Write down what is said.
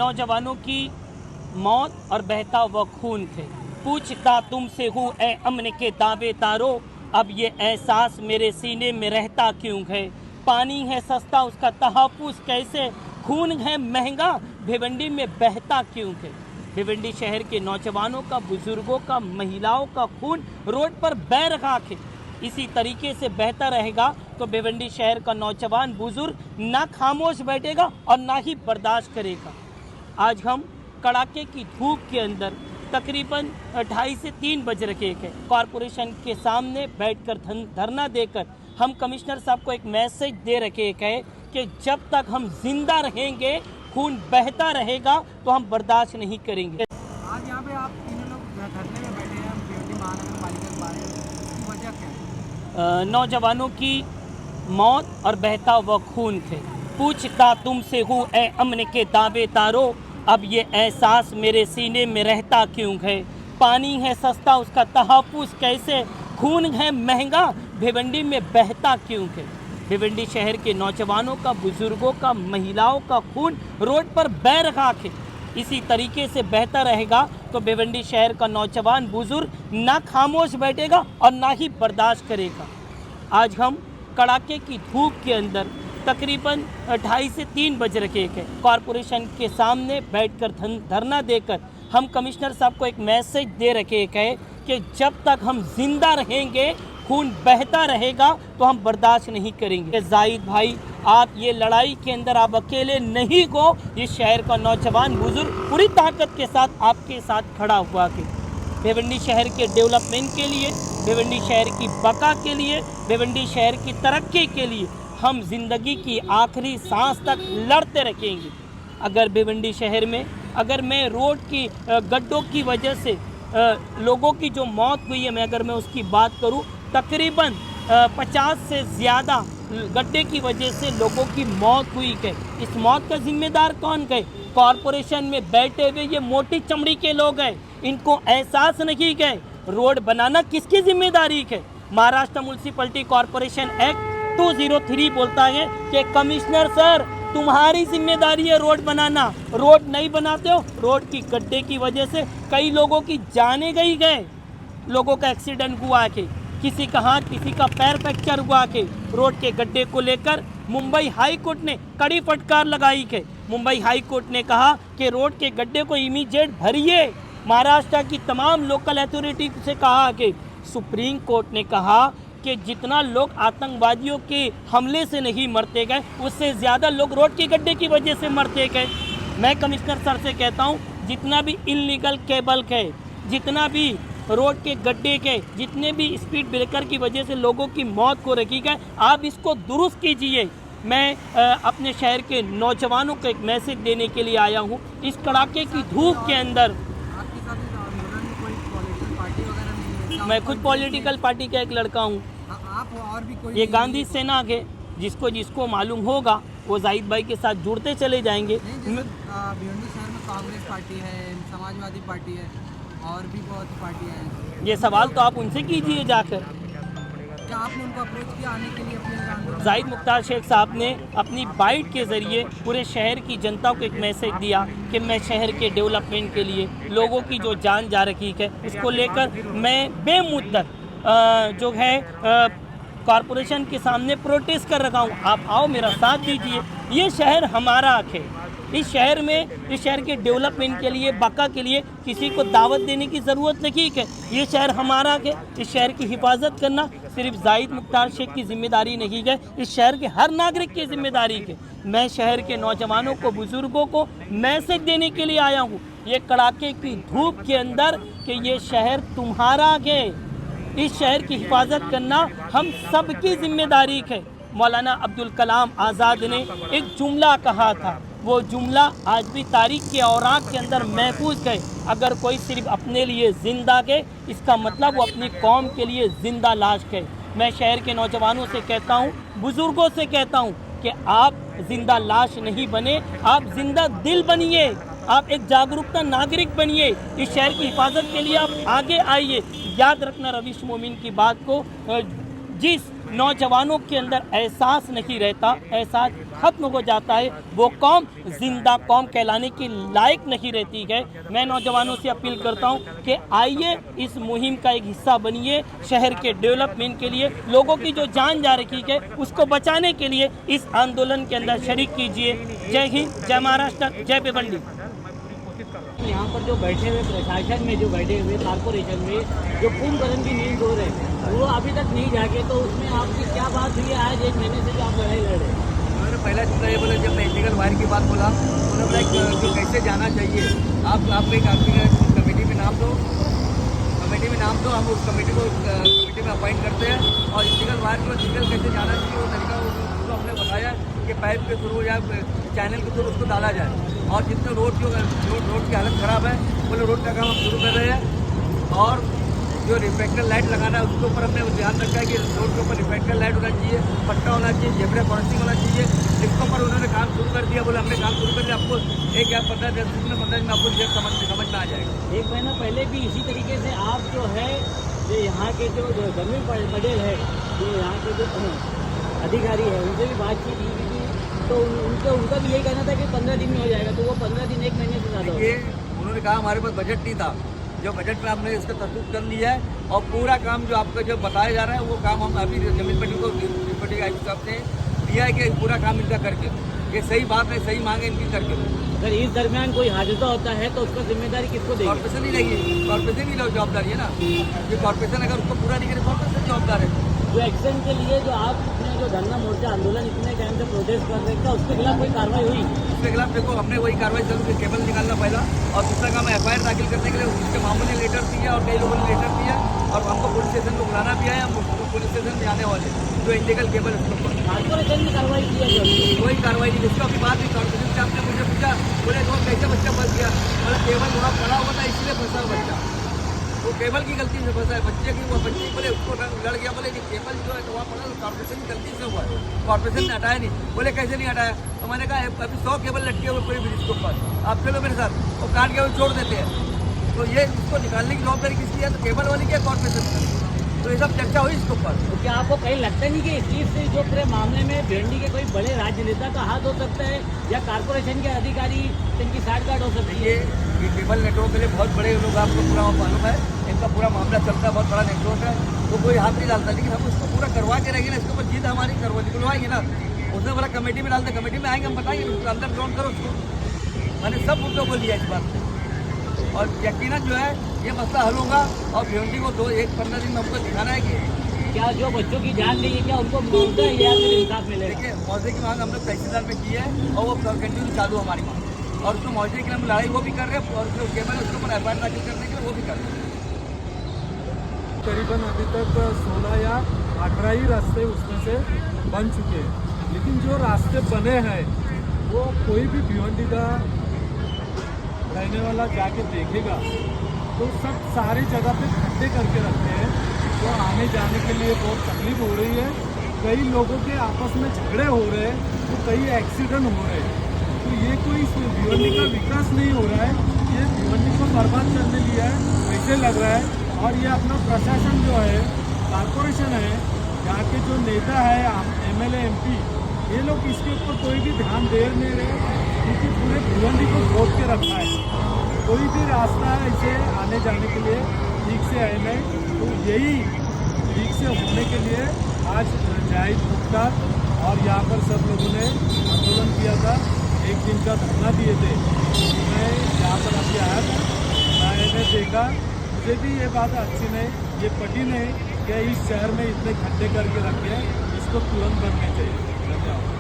नौजवानों की मौत और बहता हुआ खून थे। पूछता तुमसे हूँ ए अमन के दावे तारो, अब ये एहसास मेरे सीने में रहता क्यों है। पानी है सस्ता उसका तहफ़्फ़ुज़ कैसे, खून है महंगा भिवंडी में बहता क्यों है। भिवंडी शहर के नौजवानों का, बुजुर्गों का, महिलाओं का खून रोड पर बह रहा है। इसी तरीके से बहता रहेगा तो भिवंडी शहर का नौजवान बुजुर्ग ना खामोश बैठेगा और ना ही बर्दाश्त करेगा। आज हम कड़ाके की धूप के अंदर तकरीबन 2:30 से 3 बज रहे हैं, कॉरपोरेशन के सामने बैठकर धरना देकर हम कमिश्नर साहब को एक मैसेज दे रखे हैं कि जब तक हम जिंदा रहेंगे, खून बहता रहेगा तो हम बर्दाश्त नहीं करेंगे। आज यहाँ पे आप तीनों लोग धरने में बैठे हैं भिवंडी महानगर पालिका के बारे में, इसकी वजह क्या है? नौजवानों की मौत और बहता हुआ खून थे। पूछता तुमसे हूँ ए अमन के दावे तारो, अब ये एहसास मेरे सीने में रहता क्यों है। पानी है सस्ता उसका तहफ़्फ़ुज़ कैसे, खून है महंगा भिवंडी में बहता क्यों है। भिवंडी शहर के नौजवानों का, बुजुर्गों का, महिलाओं का खून रोड पर बह रहा है। इसी तरीके से बहता रहेगा तो भिवंडी शहर का नौजवान बुजुर्ग ना खामोश बैठेगा और ना ही बर्दाश्त करेगा। आज हम कड़ाके की धूप के अंदर तकरीबन 2:30 से 3 बज रहे हैं, कॉरपोरेशन के सामने बैठकर धरना देकर हम कमिश्नर साहब को एक मैसेज दे रखे हैं कि जब तक हम जिंदा रहेंगे, खून बहता रहेगा तो हम बर्दाश्त नहीं करेंगे। जाहिद भाई, आप ये लड़ाई के अंदर आप अकेले नहीं हो, ये शहर का नौजवान बुजुर्ग पूरी ताकत के साथ आपके साथ खड़ा हुआ है। भिवंडी शहर के डेवलपमेंट के लिए, भिवंडी शहर की बका के लिए, भिवंडी शहर की तरक्की के लिए हम जिंदगी की आखिरी सांस तक लड़ते रखेंगे। अगर भिवंडी शहर में अगर मैं रोड की गड्ढों की वजह से लोगों की जो मौत हुई है, मैं उसकी बात करूं, तकरीबन 50 से ज़्यादा गड्ढे की वजह से लोगों की मौत हुई है। इस मौत का जिम्मेदार कौन है? कॉरपोरेशन में बैठे हुए ये मोटी चमड़ी के लोग हैं। इनको एहसास नहीं है रोड बनाना किसकी जिम्मेदारी है। महाराष्ट्र म्यूनसिपैलिटी कॉरपोरेशन एक्ट 203 बोलता है कि कमिश्नर सर, तुम्हारी जिम्मेदारी है रोड बनाना। रोड नहीं बनाते हो, रोड की गड्ढे की वजह से कई लोगों की जानें गए, लोगों का एक्सीडेंट हुआ है, किसी का हाथ, किसी का पैर फ्रैक्चर हुआ है। रोड के गड्ढे को लेकर मुंबई हाई कोर्ट ने कड़ी फटकार लगाई है। मुंबई हाई कोर्ट ने कहा कि रोड के गड्ढे को इमीडिएट भरिए। महाराष्ट्र की तमाम लोकल अथॉरिटी से कहा कि सुप्रीम कोर्ट ने कहा कि जितना लोग आतंकवादियों के हमले से नहीं मरते गए, उससे ज़्यादा लोग रोड के गड्ढे की वजह से मरते गए। मैं कमिश्नर सर से कहता हूँ, जितना भी इल्लीगल केबल है, जितना भी रोड के गड्ढे के, जितने भी स्पीड ब्रेकर की वजह से लोगों की मौत हो रही है, आप इसको दुरुस्त कीजिए। मैं अपने शहर के नौजवानों को एक मैसेज देने के लिए आया हूँ। इस कड़ाके की धूप के अंदर मैं खुद पॉलिटिकल पार्टी का एक लड़का हूँ। आप और भी कोई? ये गांधी सेना के जिसको मालूम होगा वो जाहिद भाई के साथ जुड़ते चले जाएंगे। भिवंडी शहर में कांग्रेस पार्टी है, समाजवादी पार्टी है और भी बहुत पार्टियाँ हैं। ये सवाल तो आप उनसे कीजिए जाकर। क्या आपने उनको अप्रोच किया आने के लिए अपने? जाहिद मुख्तार शेख साहब ने अपनी बाइट के ज़रिए पूरे शहर की जनता को एक मैसेज दिया कि मैं शहर के डेवलपमेंट के लिए, लोगों की जो जान जा रही है उसको लेकर मैं बेमुद्दत जो है कॉरपोरेशन के सामने प्रोटेस्ट कर रखा हूँ। आप आओ, मेरा साथ दीजिए। ये शहर हमारा है। इस शहर में, इस शहर के डेवलपमेंट के लिए, बका के लिए किसी को दावत देने की ज़रूरत नहीं है। ये शहर हमारा है। इस शहर की हिफाजत करना सिर्फ जाहिद मुख्तार शेख की जिम्मेदारी नहीं है, इस शहर के हर नागरिक की जिम्मेदारी है। मैं शहर के नौजवानों को, बुजुर्गों को मैसेज देने के लिए आया हूँ ये कड़ाके की धूप के अंदर कि ये शहर तुम्हारा है। इस शहर की हिफाजत करना हम सबकी जिम्मेदारी है। मौलाना अब्दुल कलाम आज़ाद ने एक जुमला कहा था, वो जुमला आज भी तारीख के औराक के अंदर महफूज है। अगर कोई सिर्फ अपने लिए ज़िंदा है, इसका मतलब वो अपनी कौम के लिए ज़िंदा लाश है। मैं शहर के नौजवानों से कहता हूँ, बुज़ुर्गों से कहता हूँ कि आप ज़िंदा लाश नहीं बने, आप ज़िंदा दिल बनिए, आप एक जागरूकता नागरिक बनिए। इस शहर की हिफाजत के लिए आप आगे आइए। याद रखना रवीश मोमिन की बात को, जिस नौजवानों के अंदर एहसास नहीं रहता, एहसास खत्म हो जाता है, वो कौम जिंदा कौम कहलाने की लायक नहीं रहती है। मैं नौजवानों से अपील करता हूँ कि आइए इस मुहिम का एक हिस्सा बनिए, शहर के डेवलपमेंट के लिए, लोगों की जो जान जा रखी है उसको बचाने के लिए इस आंदोलन के अंदर शरीक कीजिए। जय हिंद, जय महाराष्ट्र, जय भिवंडी। यहाँ पर जो बैठे हुए प्रशासन में, जो बैठे हुए कॉर्पोरेशन में जो कुंभकर्ण की नींद हो रहे हैं, वो अभी तक नहीं जागे, तो उसमें आपकी क्या बात हुई है आज 1 महीने से जो आप लड़ाई लड़ रहे हैं? उन्होंने पहला चुना ये बोला, जब मैं इलीगल वायर की बात बोला, उन्होंने बोला कि कैसे जाना चाहिए, आप एक आदमी का कमेटी में नाम दो, हम उस कमेटी में अपॉइंट करते हैं और इलीगल वायर को लीगल कैसे जाना चाहिए वो तरीका उसको हमने बताया कि पाइप के थ्रू या चैनल के थ्रू उसको डाला जाए। और जितने रोड की हालत ख़राब है, बोले रोड का काम हम शुरू कर रहे हैं। और जो रिफ्लेक्टर लाइट लगाना है उसके ऊपर हमने ध्यान रखा है कि रोड के ऊपर रिफ्लेक्टर लाइट होना चाहिए, पट्टा होना चाहिए, जेबरा क्रॉसिंग होना चाहिए। इसके ऊपर उन्होंने काम शुरू कर दिया। बोले हमने काम शुरू कर दिया, आपको 1 या 15 दिन में आपको समझ में आ जाएगा। 1 महीना पहले भी इसी तरीके से आप जो है, जो यहाँ के जो जमीन पटेल है, जो यहाँ के जो अधिकारी है, उनसे भी बातचीत की थी, तो उनका भी यही कहना था कि 15 दिन में हो जाएगा, तो वो 15 दिन 1 महीने से ज़्यादा हो ये उन्होंने कहा हमारे पास बजट नहीं था, जो बजट में हमने इसका तरतूब कर लिया है और पूरा काम जो आपका जो बताया जा रहा है वो काम हम अभी जमीन पट्टी को डिप्टी आई साहब ने दिया है कि पूरा काम इनका करके, ये सही बात है, सही मांग है इनकी करके। अगर इस दरमियान कोई हादसा होता है तो उसका जिम्मेदारी किसको देगी? कॉर्पोरेशन ही लेगी, कॉर्पोरेशन ही जवाबदारी है ना, ये कॉर्पोरेशन अगर उसको पूरा नहीं करे कॉर्पोरेशन जवाबदार है। जो एक्शन के लिए जो आप अपने जो धरना मोर्चा आंदोलन इतने टाइम से प्रोटेस्ट कर रहे थे, उसके खिलाफ कोई कार्रवाई हुई? उसके खिलाफ देखो हमने वही कार्रवाई शुरू की, केबल निकालना पहला, और दूसरा काम FIR दाखिल करने के लिए उसके मामूली लेटर दिए और कई लोगों ने लेटर दिया और हमको पुलिस स्टेशन को बुलाना भी है। हम पुलिस स्टेशन में आने वाले जो इलीगल केबल उसके ऊपर कॉर्पोरेशन ने कार्रवाई की है? कोई कार्रवाई नहीं। जिसको अभी बात हुई कॉर्पोरेशन से आपने मुझे पूछा, बोले तो कैसे बच्चा फंस गया, मतलब केबल वहाँ पड़ा हुआ था इसलिए फंसा बच्चा, वो केबल की गलती से फंसा है, बच्चे की वो बच्चे बोले उसको लड़ गया, बोले ये केबल जो है तो वहाँ पड़ा तो कॉर्पोरेशन की गलती से हुआ है, कॉर्पोरेशन ने हटाया नहीं। बोले कैसे नहीं हटाया, तो मैंने कहा अभी 100 केबल लटके हुए पूरे ब्रिज के ऊपर, आप चलो मेरे साथ, वो काट के वो छोड़ देते हैं, तो ये उसको निकालने की जवाबदारी किसकी है, तो केबल वाली की है, कॉर्पोरेशन की। तो ये सब चर्चा हुई इसके ऊपर। तो क्या आपको कहीं लगता नहीं कि इस चीज़ से जो पूरे मामले में भिवंडी के कोई बड़े राजनेता का हाथ हो सकता है या कॉर्पोरेशन के अधिकारी इनकी साठगांठ हो सकती है? ये केबल नेटवर्क के लिए बहुत बड़े लोग, आपको पूरा मालूम है, इनका पूरा मामला चलता है, बहुत बड़ा नेटवर्क है, तो कोई हाथ नहीं डालता, लेकिन हम उसको पूरा करवा के रहेंगे ना, इसके ऊपर जीत हमारी करवाएंगे ना। उसने बोला कमेटी में डालते, कमेटी में आएंगे, हम बताएंगे उसको अंदर ग्राउंड करो उसको। मैंने सब मुद्दों को लिया इस बात से और यकीनन जो है ये मसला हल होगा और भिवंडी को 15 दिन में हमको दिखाना है कि क्या जो बच्चों की जान गई है क्या उनको मुआवजा या फिर इंसाफ मिलेगा? देखिए मुआवजे की मांग हम लोग तहसीलदार में की है और वो कंटिन्यू चालू हमारी मांग, और उसको मुआवजे के लिए हम लड़ाई वो भी कर रहे हैं और जो केबल है उसके ऊपर FIR दाखिल करने के लिए वो भी कर रहे हैं। करीबन अभी तक 16 या 18 ही रास्ते उसमें से बन चुके हैं, लेकिन जो रास्ते बने हैं वो कोई भी भिवंडी का रहने वाला जाके देखेगा तो सब सारी जगह पे खड्डे करके रखते हैं, तो आने जाने के लिए बहुत तकलीफ हो रही है। कई लोगों के आपस में झगड़े हो रहे हैं, तो कई एक्सीडेंट हो रहे हैं, तो ये कोई भिवंडी का विकास नहीं हो रहा है, ये भिवंडी को बर्बाद करने लिया है वैसे लग रहा है। और ये अपना प्रशासन जो है, कॉर्पोरेशन है, यहाँ के जो नेता है MLA MP, ये लोग इसके ऊपर कोई भी ध्यान दे नहीं रहे, क्योंकि पूरे भिवंडी को रोक के रखा है। कोई भी रास्ता है इसे आने जाने के लिए ठीक से है नहीं, तो यही ठीक से होने के लिए आज जाहिद गुप्ता और यहाँ पर सब लोगों ने आंदोलन किया था, 1 दिन का धरना दिए थे। मैं यहाँ पर अभी आया था, मैंने देखा, मुझे भी ये बात अच्छी नहीं, ये पटी नहीं कि इस शहर में इतने खड्डे करके रखे हैं, इसको तुरंत बनने चाहिए। धन्यवाद।